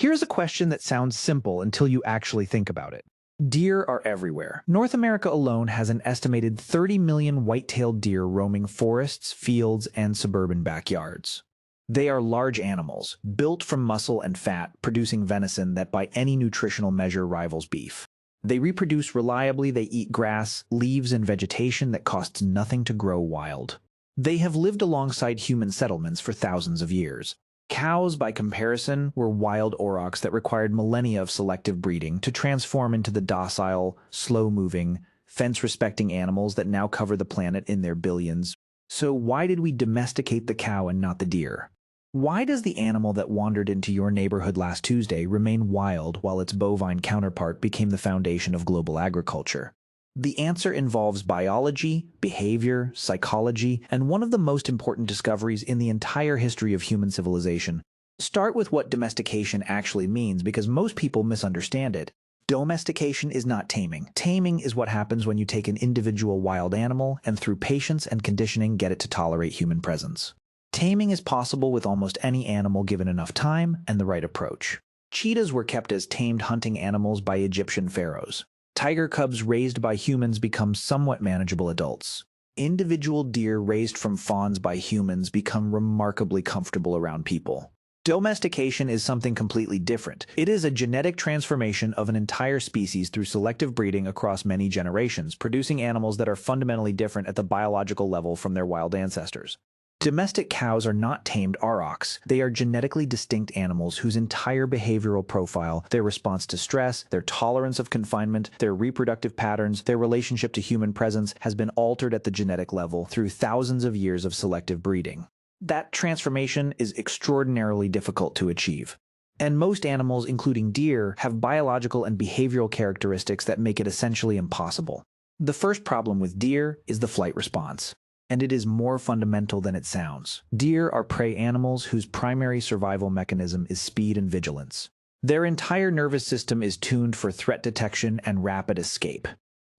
Here's a question that sounds simple until you actually think about it. Deer are everywhere. North America alone has an estimated 30 million white-tailed deer roaming forests, fields, and suburban backyards. They are large animals, built from muscle and fat, producing venison that by any nutritional measure rivals beef. They reproduce reliably, they eat grass, leaves, and vegetation that costs nothing to grow wild. They have lived alongside human settlements for thousands of years. Cows, by comparison, were wild aurochs that required millennia of selective breeding to transform into the docile, slow-moving, fence-respecting animals that now cover the planet in their billions. So why did we domesticate the cow and not the deer? Why does the animal that wandered into your neighborhood last Tuesday remain wild while its bovine counterpart became the foundation of global agriculture? The answer involves biology, behavior, psychology, and one of the most important discoveries in the entire history of human civilization. Start with what domestication actually means because most people misunderstand it. Domestication is not taming. Taming is what happens when you take an individual wild animal and through patience and conditioning get it to tolerate human presence. Taming is possible with almost any animal given enough time and the right approach. Cheetahs were kept as tamed hunting animals by Egyptian pharaohs. Tiger cubs raised by humans become somewhat manageable adults. Individual deer raised from fawns by humans become remarkably comfortable around people. Domestication is something completely different. It is a genetic transformation of an entire species through selective breeding across many generations, producing animals that are fundamentally different at the biological level from their wild ancestors. Domestic cows are not tamed aurochs. They are genetically distinct animals whose entire behavioral profile, their response to stress, their tolerance of confinement, their reproductive patterns, their relationship to human presence has been altered at the genetic level through thousands of years of selective breeding. That transformation is extraordinarily difficult to achieve. And most animals, including deer, have biological and behavioral characteristics that make it essentially impossible. The first problem with deer is the flight response. And it is more fundamental than it sounds. Deer are prey animals whose primary survival mechanism is speed and vigilance. Their entire nervous system is tuned for threat detection and rapid escape.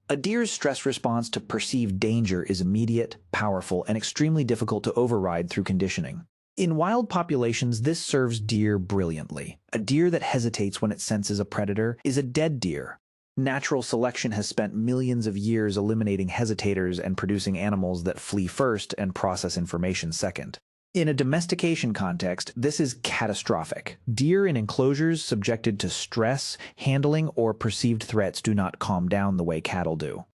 A deer's stress response to perceived danger is immediate, powerful, and extremely difficult to override through conditioning. In wild populations, this serves deer brilliantly. A deer that hesitates when it senses a predator is a dead deer. Natural selection has spent millions of years eliminating hesitators and producing animals that flee first and process information second. In a domestication context, this is catastrophic. Deer in enclosures subjected to stress, handling, or perceived threats do not calm down the way cattle do.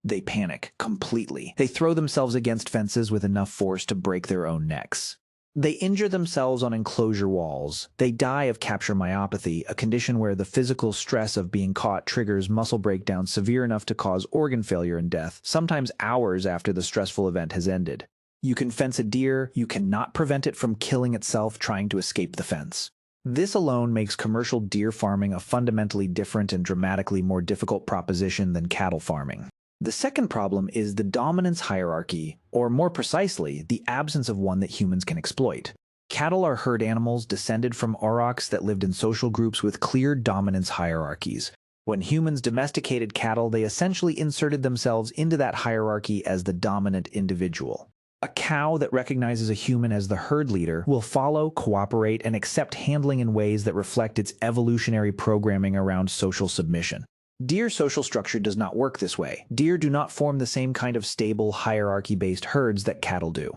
They panic completely. They throw themselves against fences with enough force to break their own necks. They injure themselves on enclosure walls. They die of capture myopathy, a condition where the physical stress of being caught triggers muscle breakdown severe enough to cause organ failure and death, sometimes hours after the stressful event has ended. You can fence a deer, you cannot prevent it from killing itself trying to escape the fence. This alone makes commercial deer farming a fundamentally different and dramatically more difficult proposition than cattle farming. The second problem is the dominance hierarchy, or more precisely, the absence of one that humans can exploit. Cattle are herd animals descended from aurochs that lived in social groups with clear dominance hierarchies. When humans domesticated cattle, they essentially inserted themselves into that hierarchy as the dominant individual. A cow that recognizes a human as the herd leader will follow, cooperate, and accept handling in ways that reflect its evolutionary programming around social submission. Deer social structure does not work this way. Deer do not form the same kind of stable, hierarchy-based herds that cattle do.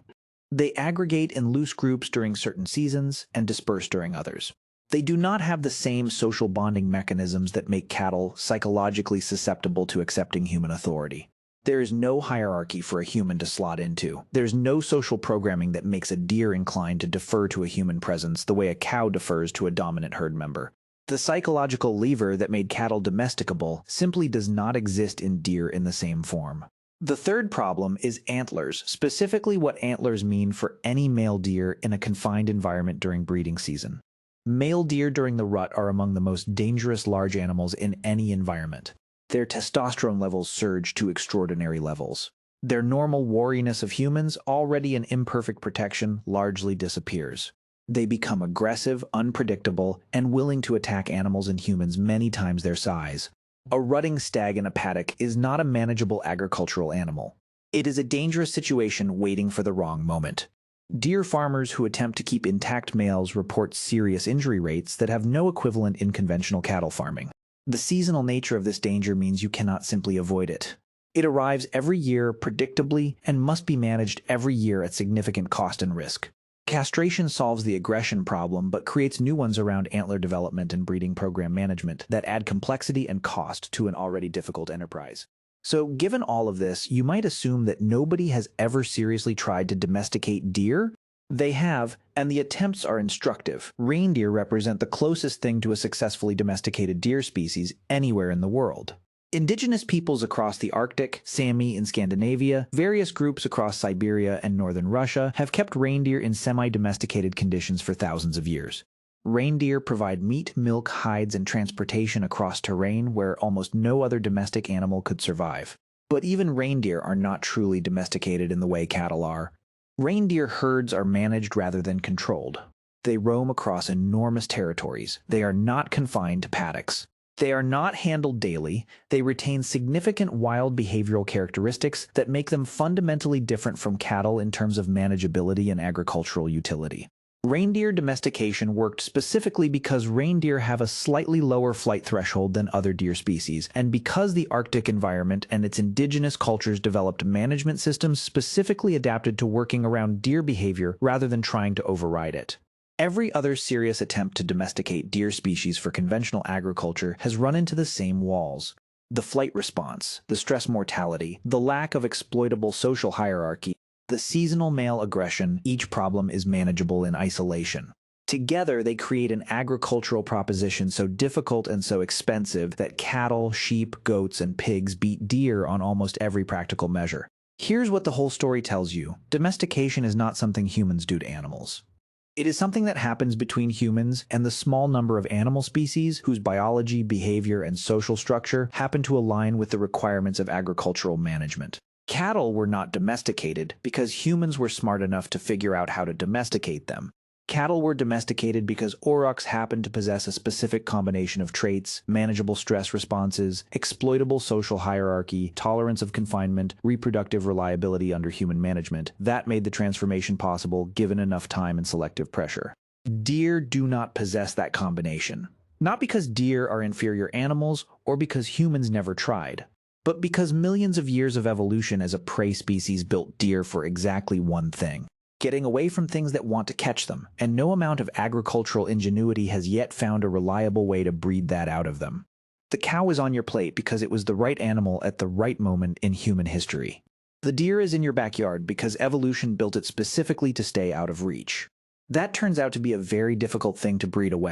They aggregate in loose groups during certain seasons and disperse during others. They do not have the same social bonding mechanisms that make cattle psychologically susceptible to accepting human authority. There is no hierarchy for a human to slot into. There's no social programming that makes a deer inclined to defer to a human presence the way a cow defers to a dominant herd member. The psychological lever that made cattle domesticable simply does not exist in deer in the same form. The third problem is antlers, specifically what antlers mean for any male deer in a confined environment during breeding season. Male deer during the rut are among the most dangerous large animals in any environment. Their testosterone levels surge to extraordinary levels. Their normal wariness of humans, already an imperfect protection, largely disappears. They become aggressive, unpredictable, and willing to attack animals and humans many times their size. A rutting stag in a paddock is not a manageable agricultural animal. It is a dangerous situation waiting for the wrong moment. Deer farmers who attempt to keep intact males report serious injury rates that have no equivalent in conventional cattle farming. The seasonal nature of this danger means you cannot simply avoid it. It arrives every year predictably and must be managed every year at significant cost and risk. Castration solves the aggression problem but creates new ones around antler development and breeding program management that add complexity and cost to an already difficult enterprise. So, given all of this, you might assume that nobody has ever seriously tried to domesticate deer? They have, and the attempts are instructive. Reindeer represent the closest thing to a successfully domesticated deer species anywhere in the world. Indigenous peoples across the Arctic, Sami in Scandinavia, various groups across Siberia and northern Russia have kept reindeer in semi-domesticated conditions for thousands of years. Reindeer provide meat, milk, hides, and transportation across terrain where almost no other domestic animal could survive. But even reindeer are not truly domesticated in the way cattle are. Reindeer herds are managed rather than controlled. They roam across enormous territories. They are not confined to paddocks. They are not handled daily. They retain significant wild behavioral characteristics that make them fundamentally different from cattle in terms of manageability and agricultural utility. Reindeer domestication worked specifically because reindeer have a slightly lower flight threshold than other deer species, and because the Arctic environment and its indigenous cultures developed management systems specifically adapted to working around deer behavior rather than trying to override it. Every other serious attempt to domesticate deer species for conventional agriculture has run into the same walls. The flight response, the stress mortality, the lack of exploitable social hierarchy, the seasonal male aggression, each problem is manageable in isolation. Together, they create an agricultural proposition so difficult and so expensive that cattle, sheep, goats, and pigs beat deer on almost every practical measure. Here's what the whole story tells you. Domestication is not something humans do to animals. It is something that happens between humans and the small number of animal species whose biology, behavior, and social structure happen to align with the requirements of agricultural management. Cattle were not domesticated because humans were smart enough to figure out how to domesticate them. Cattle were domesticated because aurochs happened to possess a specific combination of traits: manageable stress responses, exploitable social hierarchy, tolerance of confinement, reproductive reliability under human management. That made the transformation possible given enough time and selective pressure. Deer do not possess that combination. Not because deer are inferior animals or because humans never tried, but because millions of years of evolution as a prey species built deer for exactly one thing: getting away from things that want to catch them, and no amount of agricultural ingenuity has yet found a reliable way to breed that out of them. The cow is on your plate because it was the right animal at the right moment in human history. The deer is in your backyard because evolution built it specifically to stay out of reach. That turns out to be a very difficult thing to breed away.